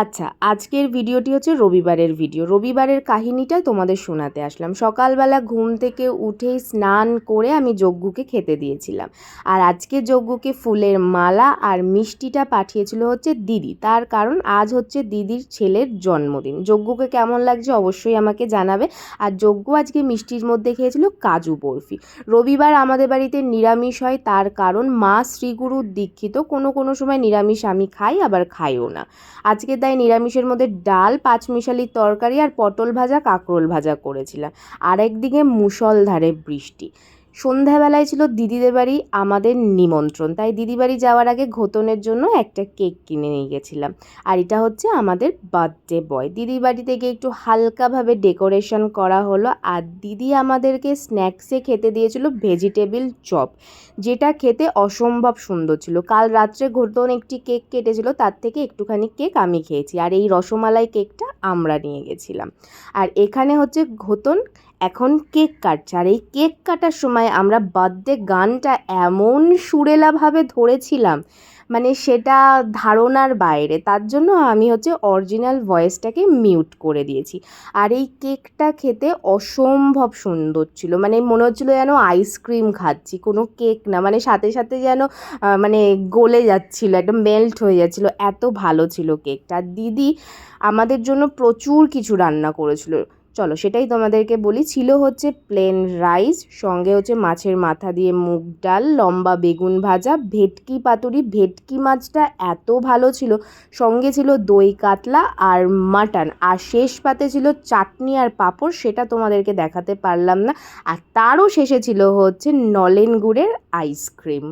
আচ্ছা, আজকের ভিডিওটি হচ্ছে রবিবারের ভিডিও। রবিবারের কাহিনীটা তোমাদের শোনাতে আসলাম। সকালবেলা ঘুম থেকে উঠেই স্নান করে আমি যজ্ঞকে খেতে দিয়েছিলাম। আর আজকে যজ্ঞকে ফুলের মালা আর মিষ্টিটা পাঠিয়েছিল হচ্ছে দিদি। তার কারণ আজ হচ্ছে দিদির ছেলের জন্মদিন। যজ্ঞকে কেমন লাগছে অবশ্যই আমাকে জানাবে। আর যজ্ঞ আজকে মিষ্টির মধ্যে খেয়েছিল কাজু বরফি। রবিবার আমাদের বাড়িতে নিরামিষ হয়, তার কারণ মা শ্রীগুরু দীক্ষিত। কোনো সময় নিরামিষ আমি খাই, আবার খাইও না। আজকে তাই নিরামিষের মধ্যে ডাল, পাঁচমিশালির তরকারি আর পটল ভাজা, কাঁকরোল ভাজা করেছিলাম। আর একদিকে মুষলধারে বৃষ্টি। সন্ধ্যাবেলায় ছিল দিদিদের বাড়ি আমাদের নিমন্ত্রণ, তাই দিদি বাড়ি যাওয়ার আগে ঘোতনের জন্য একটা কেক কিনে নিয়ে গেছিলাম। আর এটা হচ্ছে আমাদের বার্থডে বয়। দিদির বাড়ি থেকে একটু হালকাভাবে ডেকোরেশন করা হলো। আর দিদি আমাদেরকে স্ন্যাক্সে খেতে দিয়েছিল ভেজিটেবিল চপ, যেটা খেতে অসম্ভব সুন্দর ছিল। কাল রাত্রে ঘোতন একটি কেক কেটেছিল, তার থেকে একটুখানি কেক আমি খেয়েছি। আর এই রসমালাই কেকটা আমরা নিয়ে গেছিলাম। আর এখানে হচ্ছে ঘোতন এখন কেক কাটছে। আর এই কেক কাটার সময় আমরা বার্থডে গানটা এমন সুরেলাভাবে ধরেছিলাম, মানে সেটা ধারণার বাইরে। তার জন্য আমি হচ্ছে অরিজিনাল ভয়েসটাকে মিউট করে দিয়েছি। আর এই কেকটা খেতে অসম্ভব সুন্দর ছিল, মানে মনে হচ্ছিলো যেন আইসক্রিম খাচ্ছি, কোনো কেক না। মানে সাথে সাথে যেন মানে গলে যাচ্ছিলো, একদম মেল্ট হয়ে যাচ্ছিলো, এত ভালো ছিল কেকটা। দিদি আমাদের জন্য প্রচুর কিছু রান্না করেছিল। চলো সেটাই তোমাদেরকে বলি। ছিল হচ্ছে প্লেন রাইস, সঙ্গে হচ্ছে মাছের মাথা দিয়ে মুগ ডাল, লম্বা বেগুন ভাজা, ভেটকি পাতুরি। ভেটকি মাছটা এত ভালো ছিল। সঙ্গে ছিল দই কাতলা আর মাটন। আর শেষ পাতে ছিল চাটনি আর পাঁপড়, সেটা তোমাদেরকে দেখাতে পারলাম না। আর তারও শেষে ছিল হচ্ছে নলেন গুড়ের আইসক্রিম।